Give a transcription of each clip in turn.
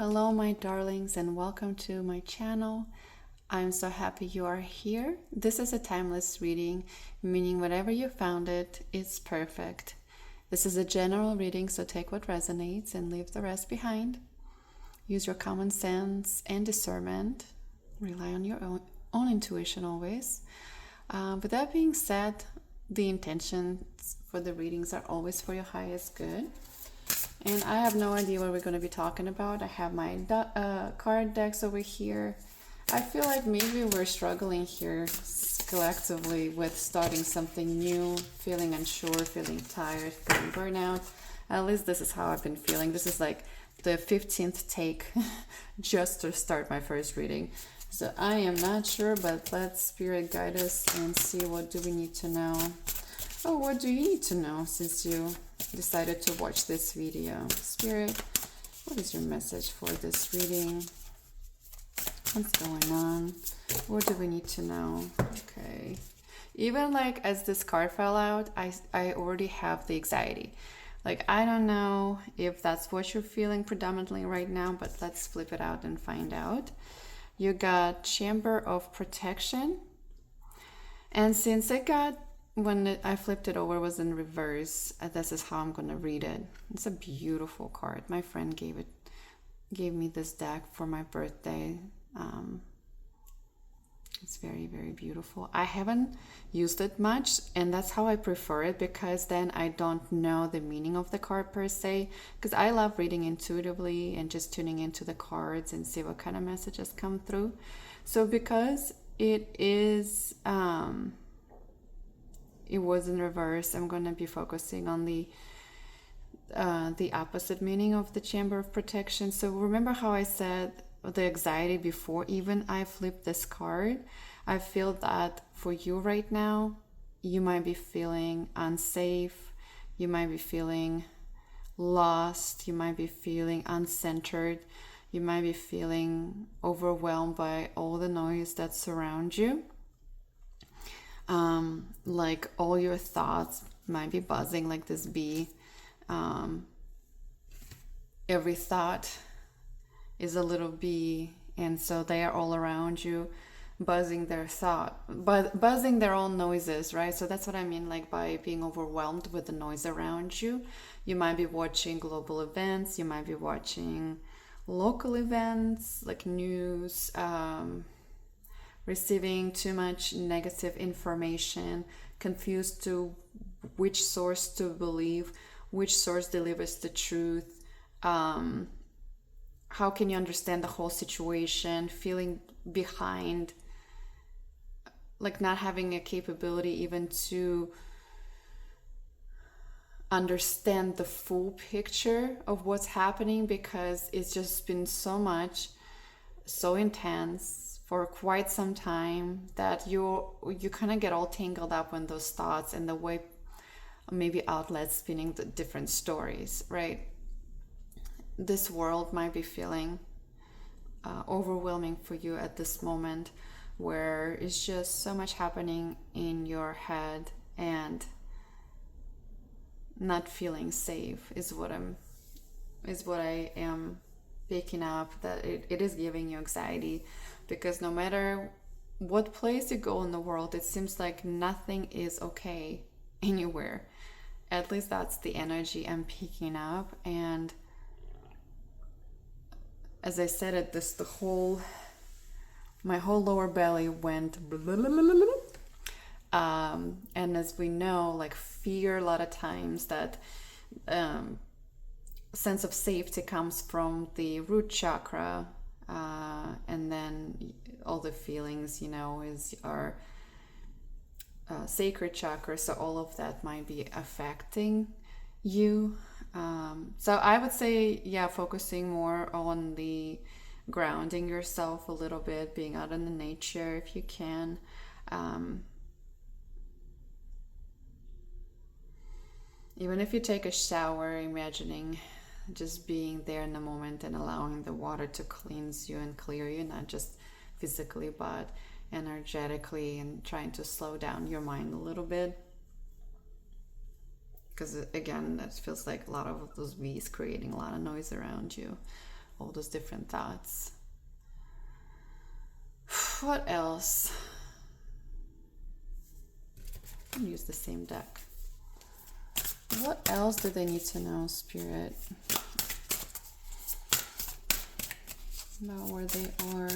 Hello, my darlings, and welcome to my channel. I'm so happy you are here. This is a timeless reading, meaning whatever you found it, it's perfect. This is a general reading, so take what resonates and leave the rest behind. Use your common sense and discernment. Rely on your own intuition always. With that being said, the intentions for the readings are always for your highest good. And I have no idea what we're going to be talking about. I have my card decks over here. I feel like maybe we're struggling here collectively with starting something new, feeling unsure, feeling tired, feeling burnout. At least this is how I've been feeling. This is like the 15th take just to start my first reading. So I am not sure, but let Spirit guide us and see what do we need to know. Oh, what do you need to know since you decided to watch this video? Spirit, what is your message for this reading? What's going on? What do we need to know? Okay. Even like as this card fell out, I already have the anxiety. Like, I don't know if that's what you're feeling predominantly right now, but let's flip it out and find out. You got Chamber of Protection. And since it got when I flipped it over, it was in reverse. This is how I'm gonna read it. It's a beautiful card. My friend gave me this deck for my birthday. It's very, very beautiful. I haven't used it much, and that's how I prefer it, because then I don't know the meaning of the card per se, because I love reading intuitively and just tuning into the cards and see what kind of messages come through. So because it was in reverse, I'm going to be focusing on the opposite meaning of the Chamber of Protection. So remember how I said the anxiety before even I flipped this card? I feel that for you right now, you might be feeling unsafe, you might be feeling lost, you might be feeling uncentered, you might be feeling overwhelmed by all the noise that surrounds you. Like all your thoughts might be buzzing like this bee. Every thought is a little bee, and so they are all around you, buzzing their own noises, right? So that's what I mean, like by being overwhelmed with the noise around you. You might be watching global events, you might be watching local events like news, receiving too much negative information, confused to which source to believe, which source delivers the truth. How can you understand the whole situation? Feeling behind, like not having a capability even to understand the full picture of what's happening, because it's just been so much, so intense for quite some time that you kind of get all tangled up in those thoughts and the way maybe outlets spinning the different stories, right? This world might be feeling overwhelming for you at this moment, where it's just so much happening in your head, and not feeling safe is what I am picking up, that it is giving you anxiety, because no matter what place you go in the world, it seems like nothing is okay anywhere. At least that's the energy I'm picking up. And as I said it, my whole lower belly went and as we know, like fear, a lot of times that sense of safety comes from the root chakra, and then all the feelings, is our sacred chakra. So all of that might be affecting you. So I would say, focusing more on the grounding yourself a little bit, being out in the nature if you can. Even if you take a shower, imagining just being there in the moment and allowing the water to cleanse you and clear you, not just physically but energetically, and trying to slow down your mind a little bit. Because again, that feels like a lot of those bees creating a lot of noise around you all those different thoughts. What else? I'm gonna use the same deck. What else do they need to know, Spirit? About where they are.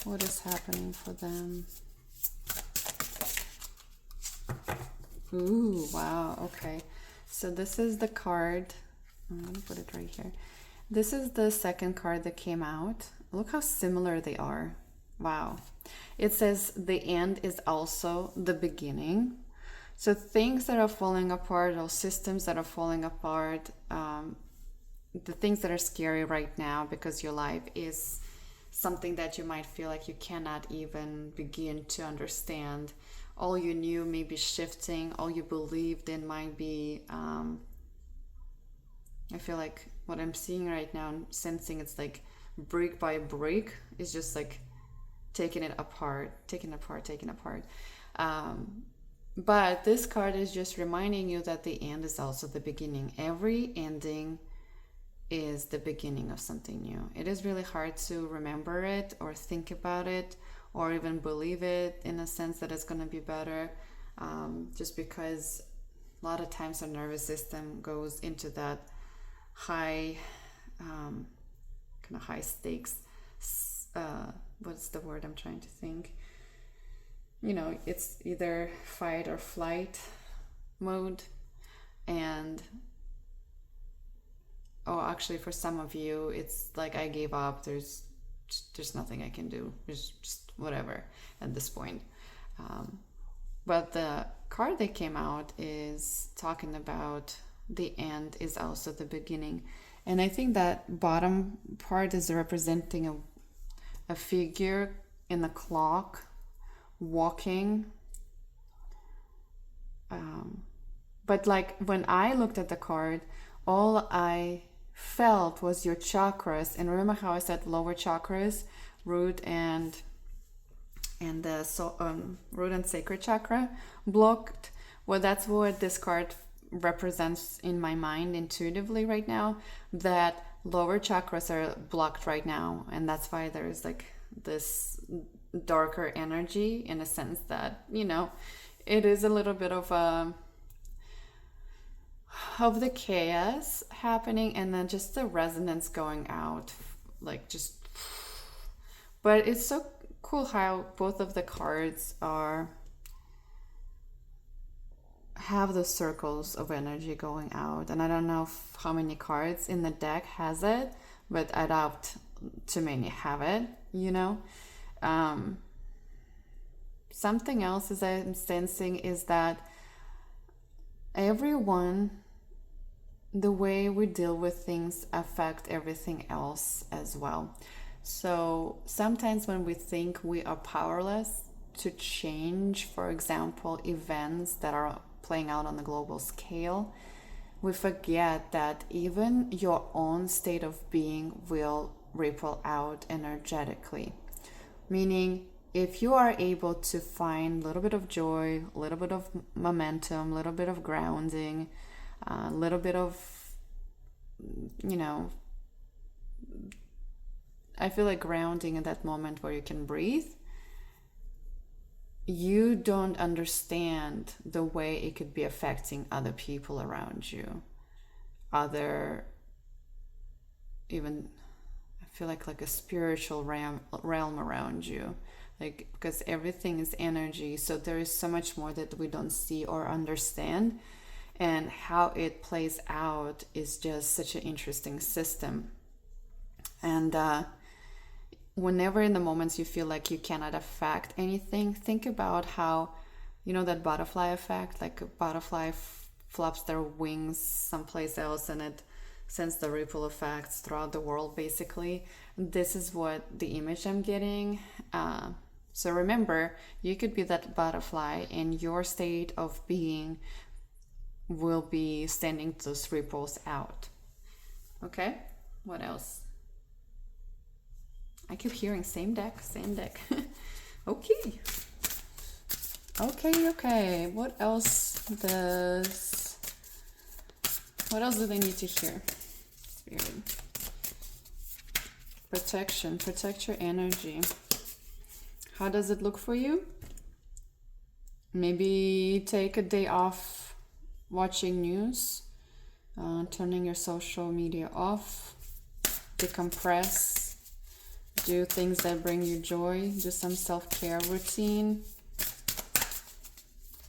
What is happening for them? Ooh, wow, okay. So this is the card. I'm gonna put it right here. This is the second card that came out. Look how similar they are. Wow. It says the end is also the beginning. So things that are falling apart, or systems that are falling apart, the things that are scary right now because your life is something that you might feel like you cannot even begin to understand. All you knew may be shifting. All you believed in might be, I feel like what I'm seeing right now, I'm sensing it's like brick by brick. It's just like taking it apart, taking apart. But this card is just reminding you that the end is also the beginning. Every ending is the beginning of something new. It is really hard to remember it or think about it or even believe it in a sense that it's going to be better, just because a lot of times our nervous system goes into that high, kind of high stakes, what's the word I'm trying to think? You know, it's either fight or flight mode. And actually for some of you it's like, I gave up, there's nothing I can do, there's just whatever at this point. But the card that came out is talking about the end is also the beginning. And I think that bottom part is representing a figure in the clock walking. But like when I looked at the card, all I felt was your chakras. And remember how I said lower chakras, root and the root and sacred chakra blocked? Well, that's what this card represents in my mind intuitively right now, that lower chakras are blocked right now. And that's why there's like this darker energy, in a sense that, you know, it is a little bit of the chaos happening, and then just the resonance going out, like just. But it's so cool how both of the cards have the circles of energy going out. And I don't know how many cards in the deck has it, but I doubt too many have it, you know. Something else as I'm sensing is that everyone, the way we deal with things affect everything else as well. So sometimes when we think we are powerless to change, for example, events that are playing out on the global scale, we forget that even your own state of being will ripple out energetically. Meaning, if you are able to find a little bit of joy, a little bit of momentum, a little bit of grounding, a little bit of, you know, I feel like grounding in that moment where you can breathe, you don't understand the way it could be affecting other people around you. Even, I feel like a spiritual realm around you. Like, because everything is energy, so there is so much more that we don't see or understand, and how it plays out is just such an interesting system. And whenever in the moments you feel like you cannot affect anything, think about how, you know, that butterfly effect, like a butterfly flaps their wings someplace else and it sends the ripple effects throughout the world, basically. This is what the image I'm getting. So remember, you could be that butterfly, and your state of being will be sending those ripples out. Okay, what else? I keep hearing same deck. Okay. What else do they need to hear? Spirit. Protection. Protect your energy. How does it look for you? Maybe take a day off watching news, turning your social media off, decompress, do things that bring you joy, do some self-care routine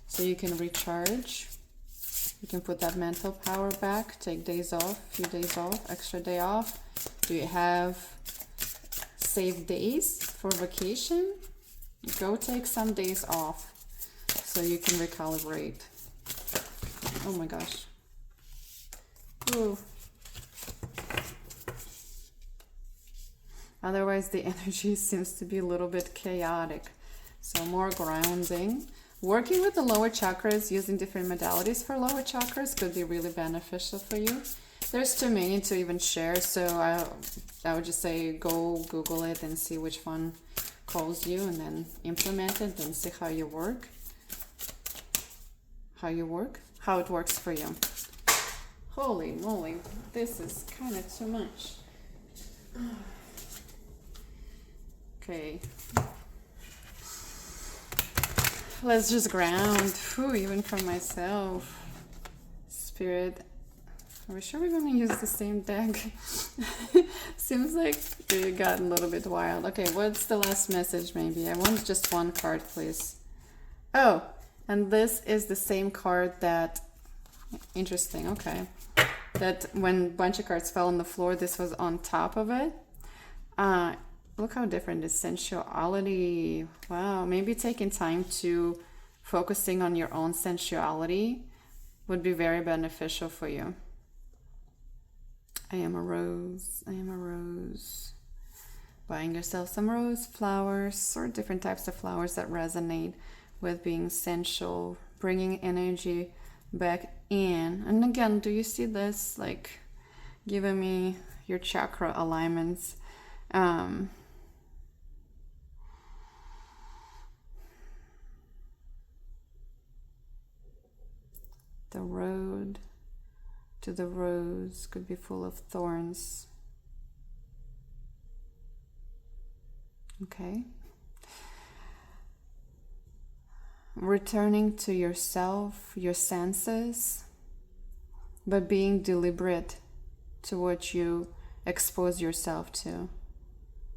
so you can recharge. You can put that mental power back, take days off, few days off, extra day off. Do you have saved days for vacation? Go take some days off so you can recalibrate. Oh my gosh. Ooh. Otherwise, the energy seems to be a little bit chaotic. So more grounding. Working with the lower chakras, using different modalities for lower chakras could be really beneficial for you. There's too many to even share, so I would just say go Google it and see which one calls you, and then implement it and see how you work. How it works for you. Holy moly, this is kind of too much. Okay. Let's just ground. Whew, even for myself. Spirit. Are we sure we're going to use the same deck? Seems like it got a little bit wild. Okay, what's the last message maybe? I want just one card, please. Oh, and this is the same card that... Interesting, okay. That when a bunch of cards fell on the floor, this was on top of it. Look how different this sensuality. Wow, maybe taking time to focusing on your own sensuality would be very beneficial for you. I am a rose. I am a rose. Buying yourself some rose flowers or different types of flowers that resonate with being sensual, bringing energy back in. And again, do you see this? Like giving me your chakra alignments. The road to the rose could be full of thorns. Okay. Returning to yourself, your senses, but being deliberate to what you expose yourself to.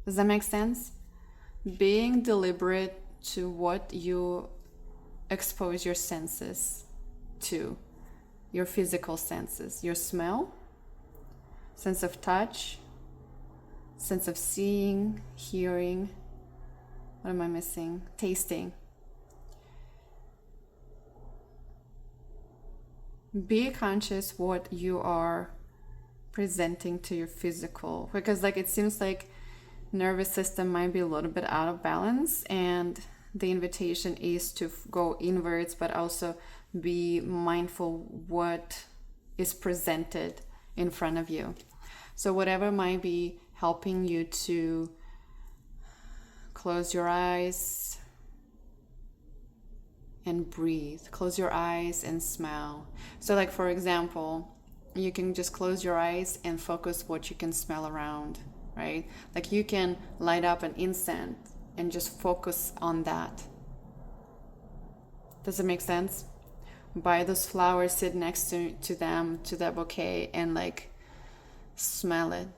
Does that make sense? Being deliberate to what you expose your senses to. Your physical senses, your smell, sense of touch, sense of seeing, hearing. What am I missing? Tasting. Be conscious what you are presenting to your physical, because like it seems like nervous system might be a little bit out of balance, and the invitation is to go inwards, but also be mindful what is presented in front of you. So whatever might be helping you to close your eyes and breathe, close your eyes and smell. So like for example, you can just close your eyes and focus what you can smell around, right? Like you can light up an incense and just focus on that. Does it make sense? Buy those flowers, sit next to them, to that bouquet, and like smell it.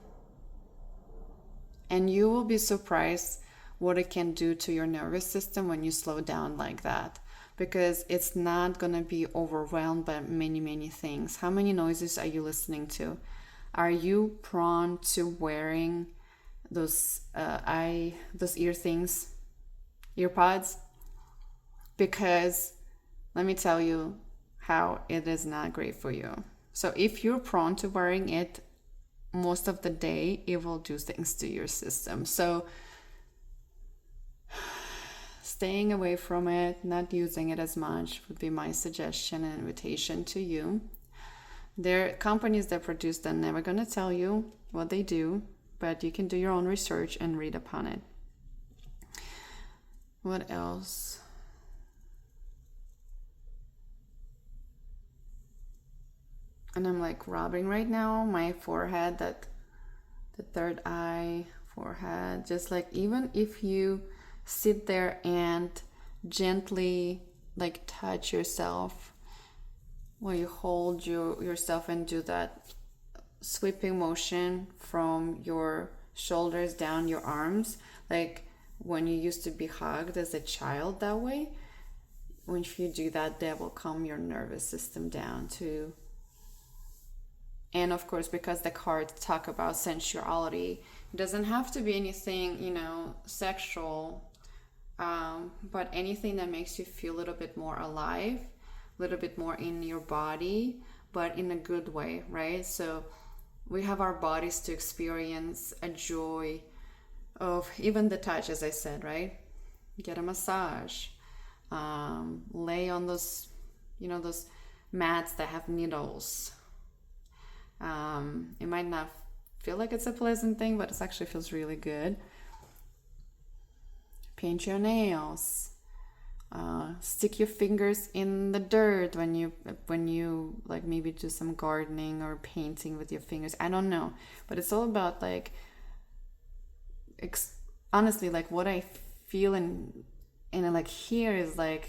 And you will be surprised what it can do to your nervous system when you slow down like that, because it's not going to be overwhelmed by many things. How many noises are you listening to? Are you prone to wearing those ear things, ear pods? Because let me tell you how it is not great for you. So if you're prone to wearing it most of the day, it will do things to your system. So staying away from it, not using it as much would be my suggestion and invitation to you. There are companies that produce them, never going to tell you what they do, but you can do your own research and read upon it. What else? And I'm like rubbing right now my forehead, that the third eye, forehead. Just like, even if you sit there and gently like touch yourself, where you hold yourself and do that sweeping motion from your shoulders down your arms, like when you used to be hugged as a child that way. When you do that, that will calm your nervous system down too. And of course, because the cards talk about sensuality, it doesn't have to be anything, sexual, but anything that makes you feel a little bit more alive, a little bit more in your body, but in a good way, right? So we have our bodies to experience a joy of even the touch, as I said, right? Get a massage, lay on those, those mats that have needles. It might not feel like it's a pleasant thing, but it actually feels really good. Paint your nails. Stick your fingers in the dirt when you like maybe do some gardening or painting with your fingers. I don't know, but it's all about like honestly, like what I feel and like here is like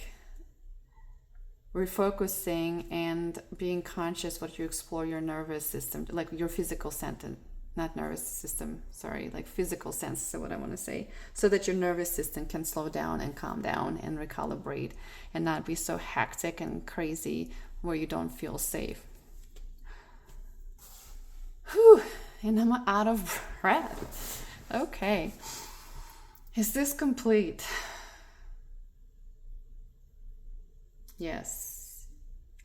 refocusing and being conscious what you explore your nervous system, like your physical sentence. Not nervous system, sorry, like physical sense, so what I want to say, so that your nervous system can slow down and calm down and recalibrate and not be so hectic and crazy where you don't feel safe. Whew, and I'm out of breath. Okay, is this complete? Yes,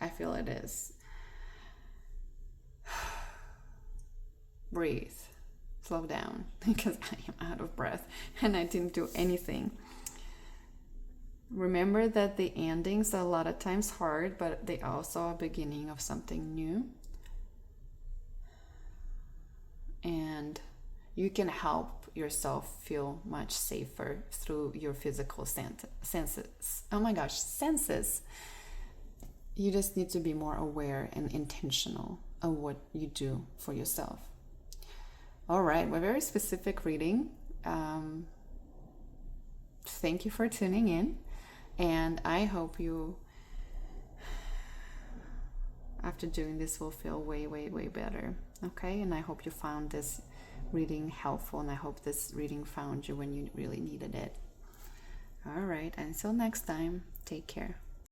I feel it is. Breathe, slow down, because I am out of breath and I didn't do anything. Remember that the endings are a lot of times hard, but they also are a beginning of something new. And you can help yourself feel much safer through your physical senses. Oh my gosh, senses. You just need to be more aware and intentional of what you do for yourself. All right, a very specific reading. Thank you for tuning in, and I hope you, after doing this, will feel way, way, way better. Okay, and I hope you found this reading helpful, and I hope this reading found you when you really needed it. All right, until next time, take care.